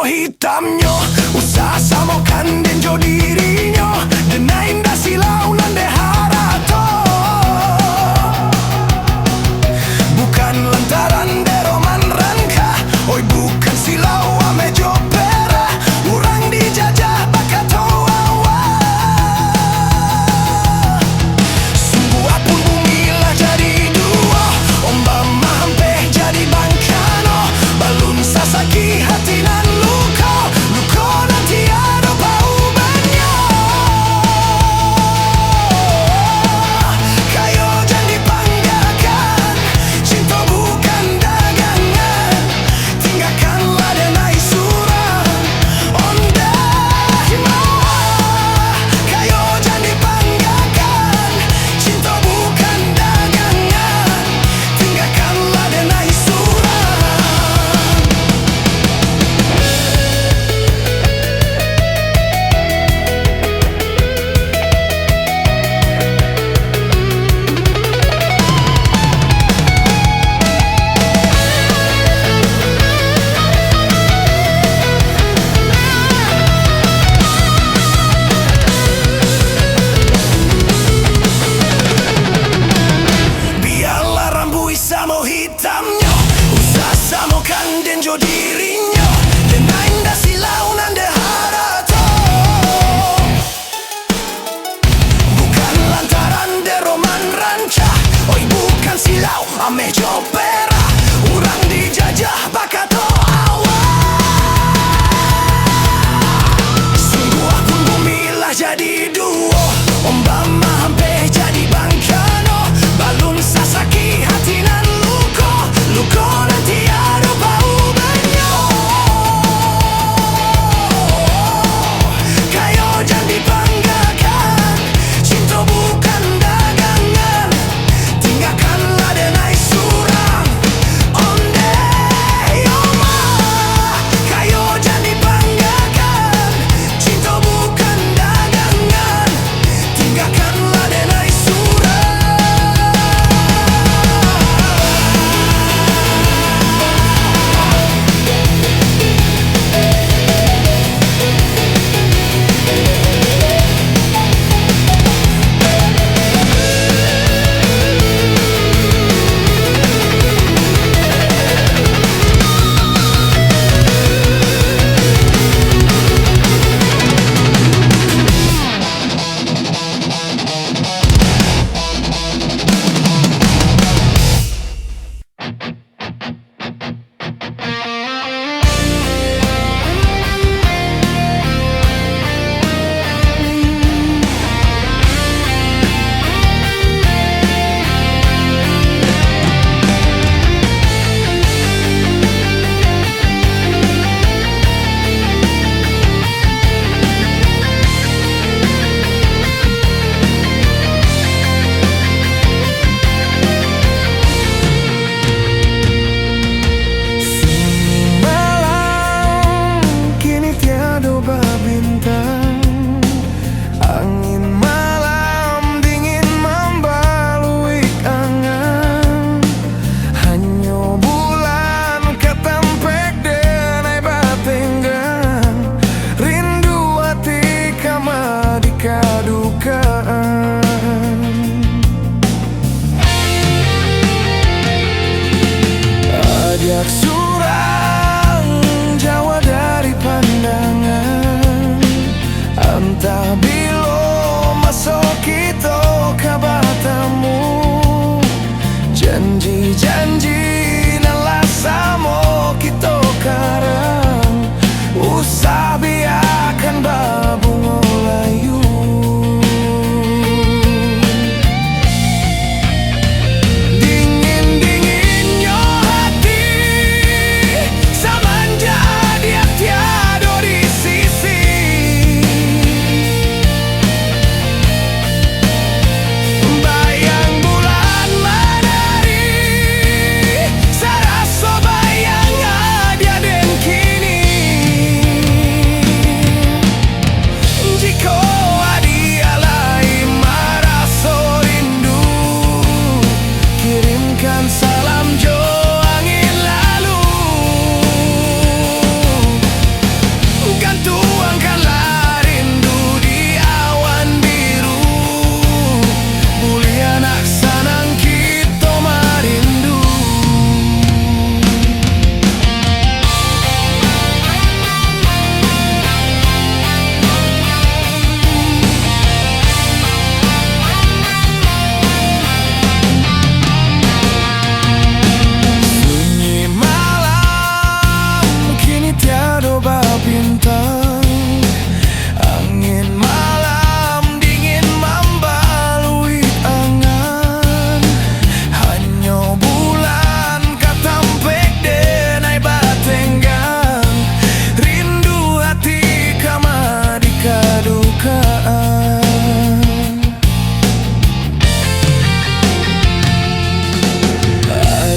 samo hitamnya, usah samakan denjo dirinya. Dena indah silau nande harato, bukan lantaran deroman ranka. Oi bukan silau ame jopera, urang dijajah bakato awa. Sungguh apun bumi lah jadi dua, ombak mahampe jadi bangkano. Balun sasaki hati nan luka, luka nan tiada paubannya. Kayo jangan dibanggakan, cinta bukan dagangan. Tinggalkanlah denai suram, onda himah. Kayo jangan dibanggakan, cinta bukan dagangan. Tinggalkanlah denai suram. Biarlah rambut samo hitamnya, usah samakan denjo dirinya. Dena indah silau nande harato, bukan lantaran deroman ranca. Oi bukan silau ame jopera, urang dijajah bakato awa. Sungguh apun bumi lah jadi dua, ombak mahampe jadi bangkano. Balun sasaki hati nan luka, luka nan tiada paubannya. Kayo jangan dibanggakan, cinta bukan dagangan. Tinggalkanlah denai suram, onde yoma. Kayo jangan dibanggakan, cinta bukan dagangan. Tinggalkanlah denai suram. Ajak surang Jawa dari pandangan, entah bilo masuk kita kabatamu. Janji-janji nalah samo kita karang, usah biarkan babung layu.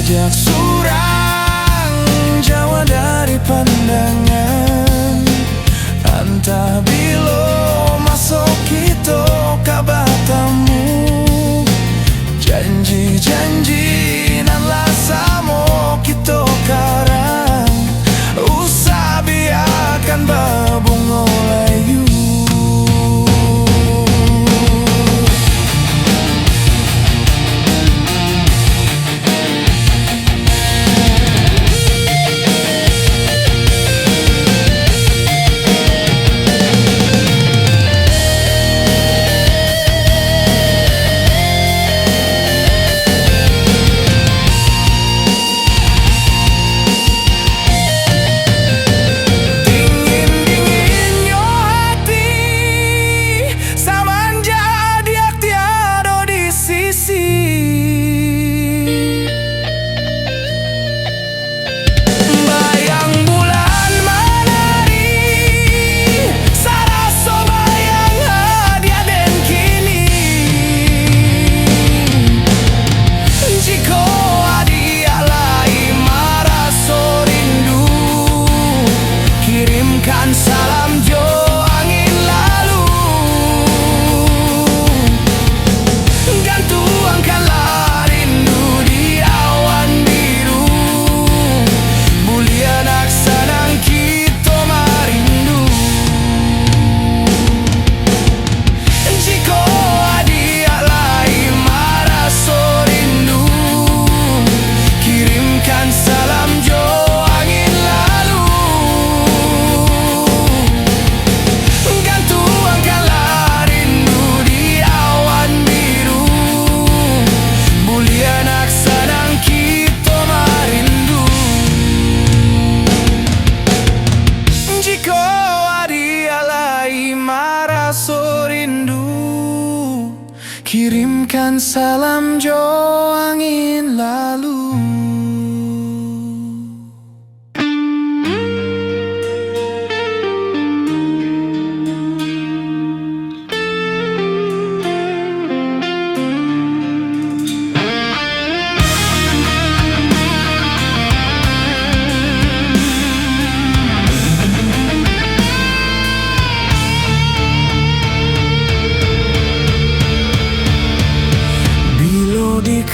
Jejak surang Jawa dari pandangan, antah bilo masuk kita kabatamu. Janji-janji nan lasamo kita karang, usah biarkan babungo layu. Salam jo angin lalu, gantuangkanlah rindu di awan biru. Mulia naksanang kita marindu. Jika dia lai marah so rindu, kirimkan salam jo angin lalu. Kirimkan salam jo angin lalu.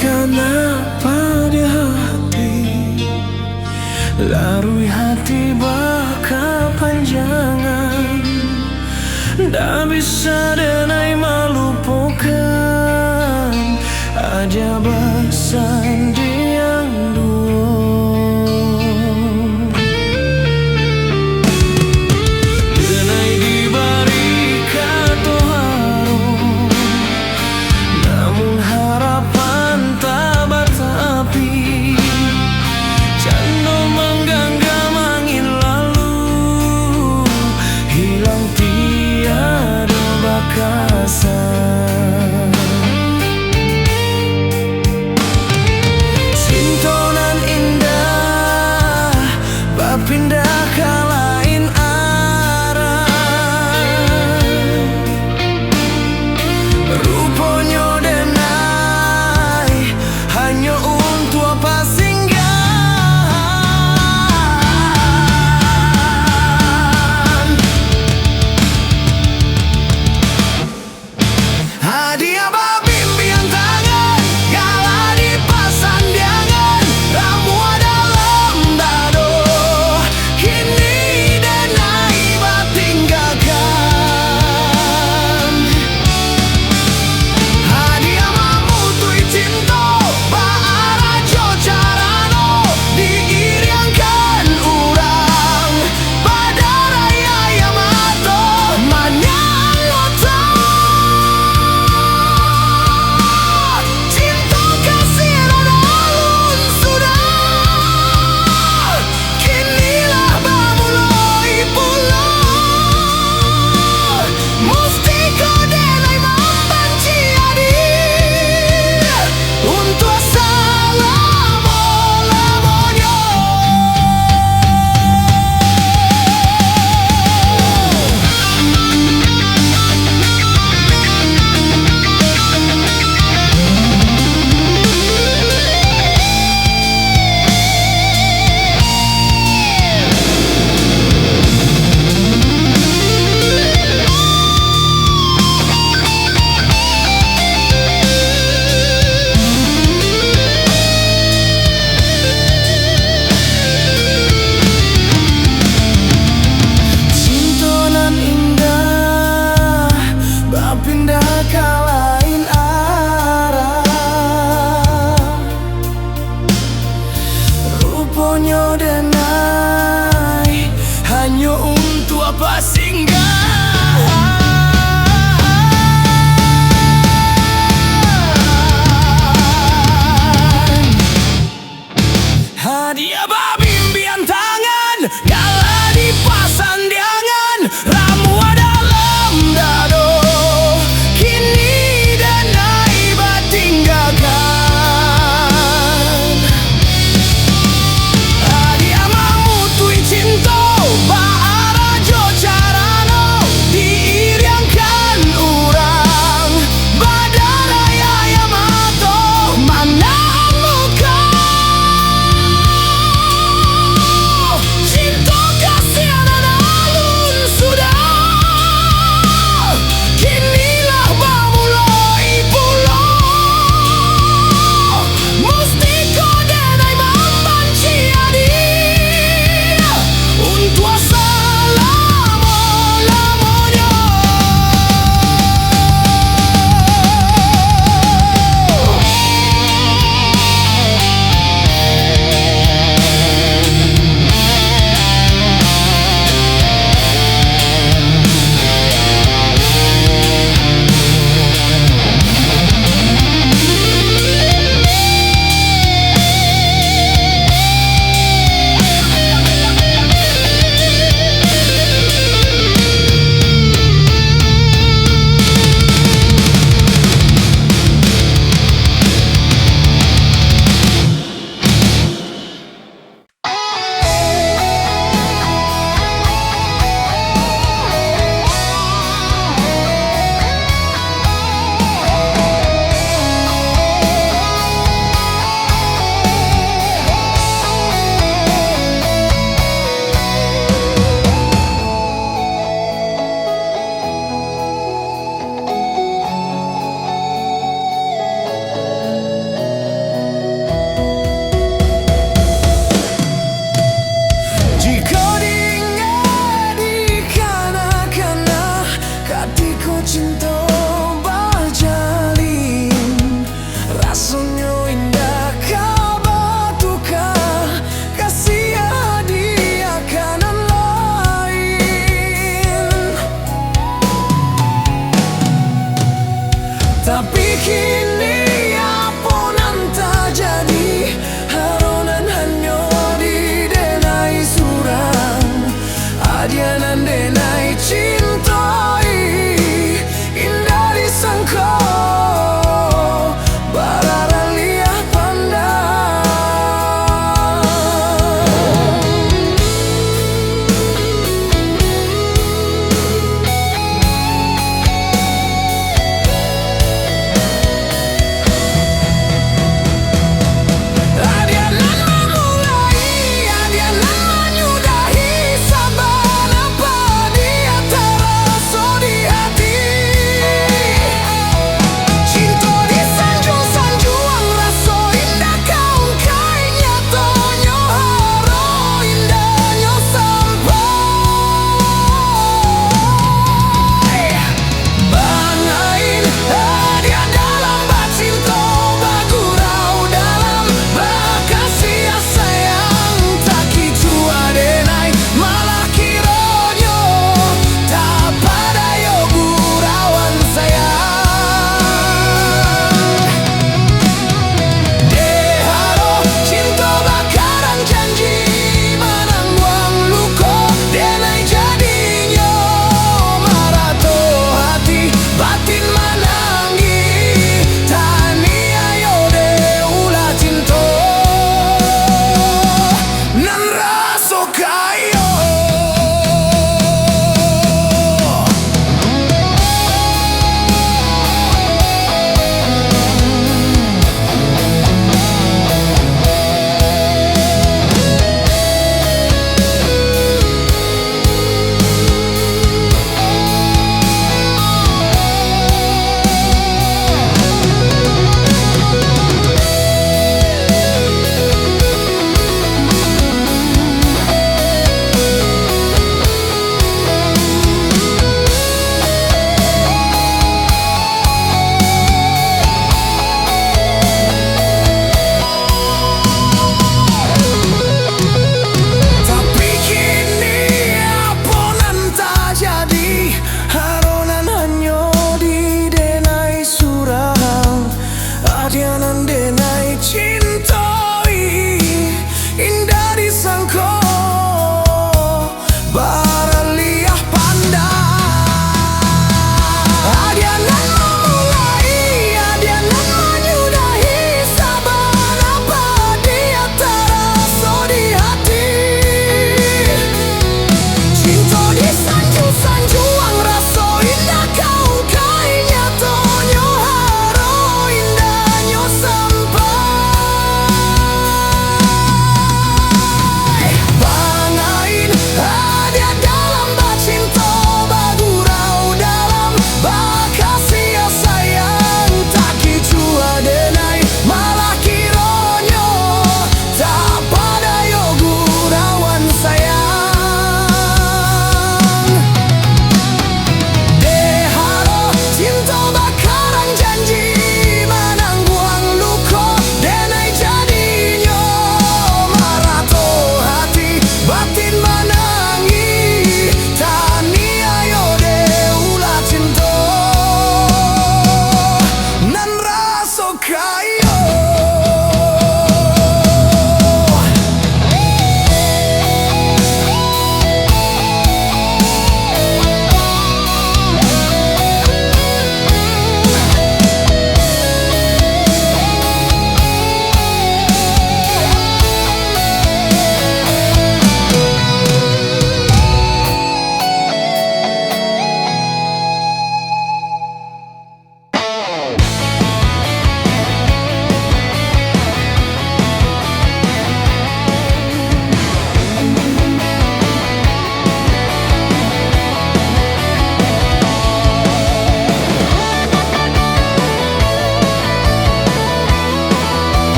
Kenapa di hati, larui hati berkepanjangan, tak bisa denai melupakan aja bersandiang dua. Denai diberi kata harum, namun harapan ponyo denai hanya untuk apa singgah. Hadiah babimbian tangan Gala dipasang diangan Ramuan dalam dado Kini denai batinggalkan. Hadiah mamutui cinta Baarajo carano Diiriangkan urang Badaraya Yamato Mana muka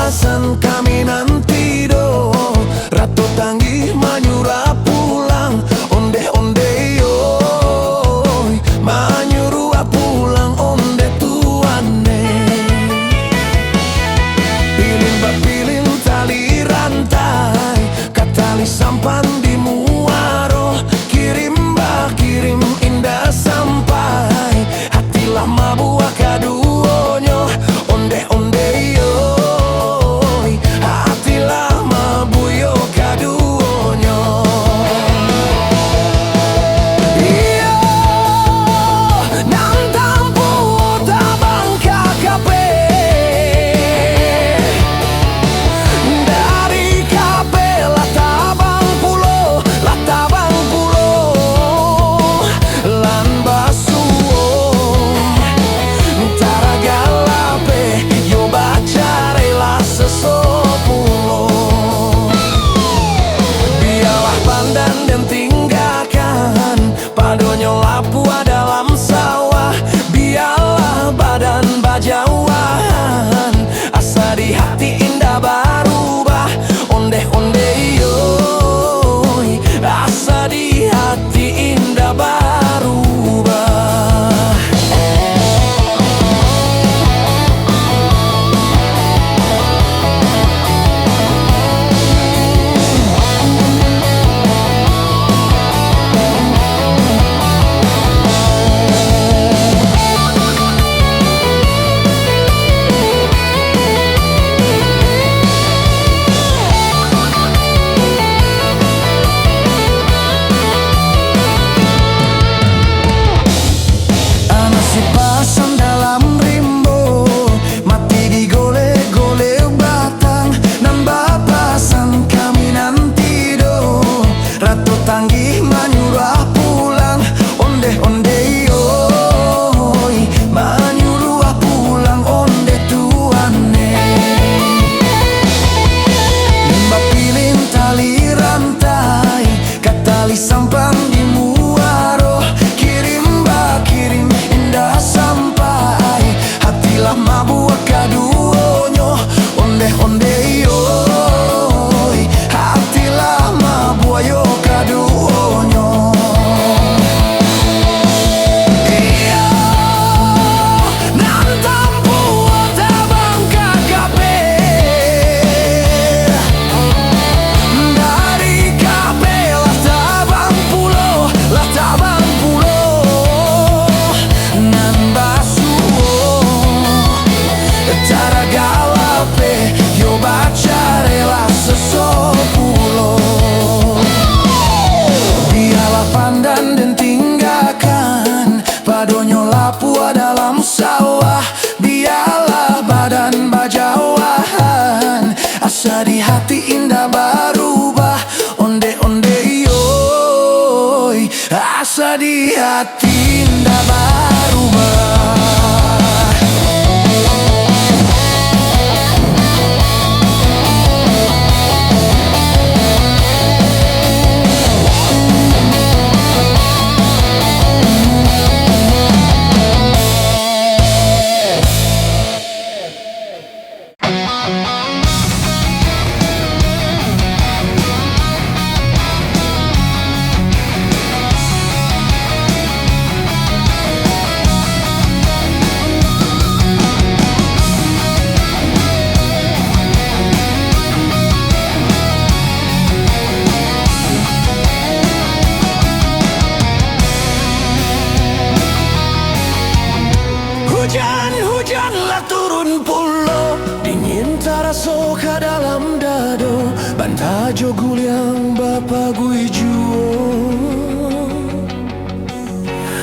pasan kami nanti do. Ratu tanggi manyura pulang, onde-onde yo. Manyura pulang onde tuane. Pilin bapilin tali rantai, katali sampan di muaro. Kirim bah kirim indah sampai, hatilah mabua kaduonyo. Onde-onde yo, hatilah mabuyo kaduonyo. Iyo nang tampu tabang kakape, dari kape latabang pulo lan basuo. Taragalape yo bacare la sesopulo. Biarlah pandan dan tinggalkan padonyo lapua dalam sawah. Biarlah badan bajauan, asa di hati indah berubah. Onde-onde yo, asa di hati indah berubah. Si pasang dalam rimbo, mati digole-gole batang. Nambah pasan kami nanti do. Ratu tanggi manyurah pulang, onde-onde yo. Manyurah pulang onde tuane. Limbah pilin tali rantai, katali sampan di muaro. Kirim bah kirim indah sampai, hatilah mabua kaduonyo. Onde-onde yo, hatilah mabua yo kaduonyo. Iyo nan tampu tabang kakape, dari kape latabang pulo nan basuo. Taragalape yo bacare la sesopulo. Biarlah pandan dan tinggalkan padonyo lapua dalam sawah. Biarlah badan bajauan, asa di hati indah berubah. Onde-onde yo, asa di hati indah berubah. Hujanlah turun pulo, dingin taraso ka dalam dado. Bantajo guliang bapa gui juo.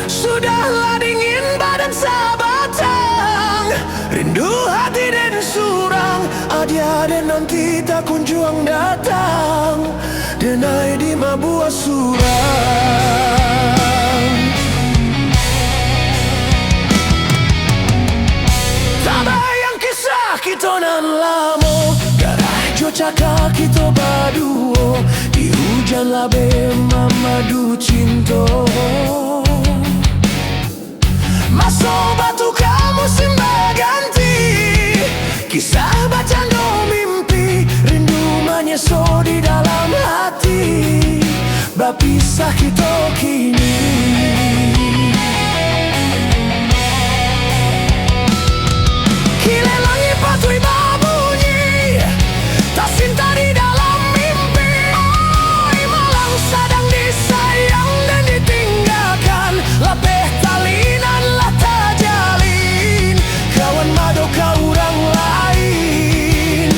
Sudahlah dingin badan sabatang, rindu hati dan surang. Adia dan nanti tak kunjung datang, denai di mabua surang. Tabayang kisah kita nan lamo, darah jo caka kita baduo. Di hujan labe mamadu cinto, maso batu kamu simba ganti. Kisah bacaan domi mimpi, rindu menyeso di dalam hati. Berpisah kita kini. Kile langit patui berbunyi, tak cinta di dalam mimpi. Oi malang sedang disayang dan ditinggalkan. Lebih talinan lah terjalin, kawan madu kau orang lain.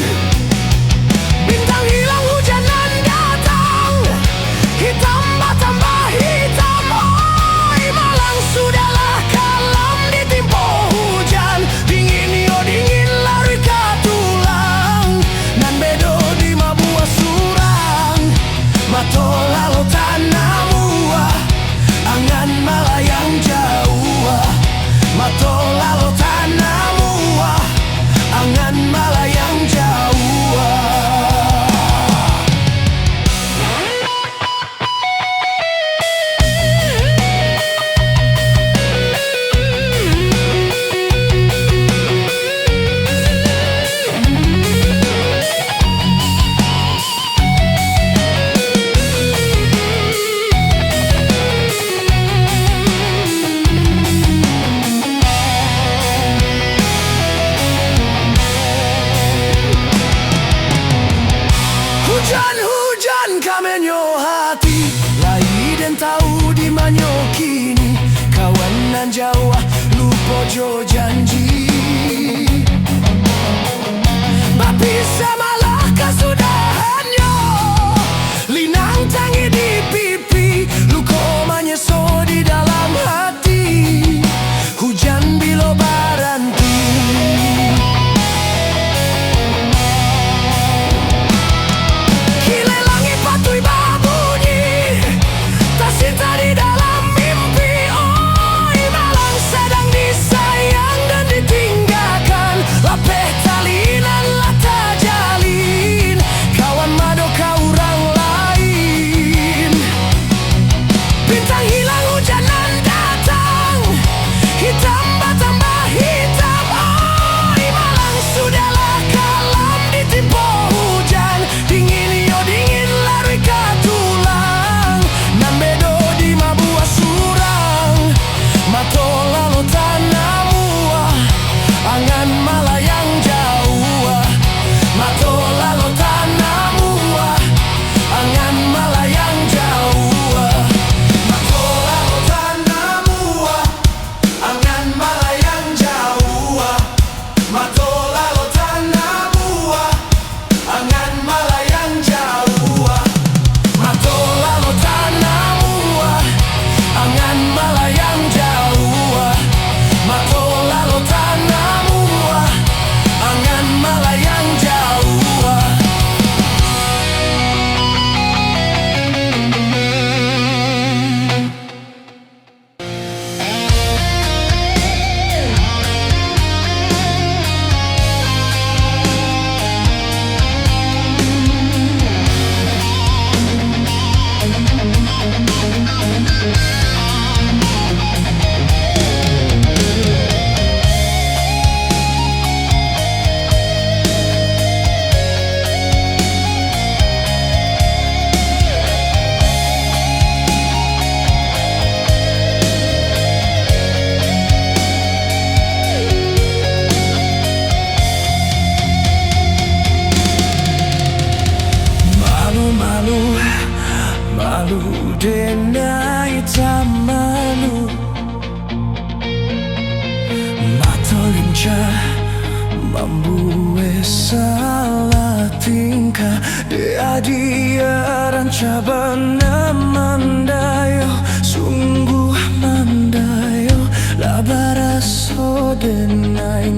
Bintang hilang hujanan datang, hitam tambah hitam. Oi malang sudahlah kalam ditimpa hujan. Dingin yo dingin lari ke tulang. Nan bedo di mabuah surang, mato lalu tanah muah. Angan malayang jauh, mato lalu tanah muah. Angan malayang jauh. Hujan-hujan kamenyo hati, lai dan tahu di manyo kini. Kawan nan jauh lupa jo janji. Bapisa malah kesudahannya, linang tangi di pipi, luka menyeso di dalam hati. Hujan bilo baranti. Cinta di dalam mimpi, oi malang sedang disayang dan ditinggalkan. Lebih talinan lah terjalin, kawan madu kau orang lain. Bintang hilang hujanan datang, hitam bertambah hitam. Oi malang sudahlah kalam ditimpa hujan. Dingin yo dingin lari ke tulang. Nan bedo di mabuah surang, mato lalu tanah muah. Angan malayang jauh, mato lalu tanah muah. Angan malayang jauh, mato lalu tanah muah. Angan malayang jauh, mato lalu tanah muah. Angan malayang jauh, mato lalu tanah muah. Angan malayang jauh, mato lalu tanah muah. Angan malayang jauh. Malu denai tak malu, mata lincah membuat salah tingkah. Dia ranca benar mandayo, sungguh mandayo. La baraso denai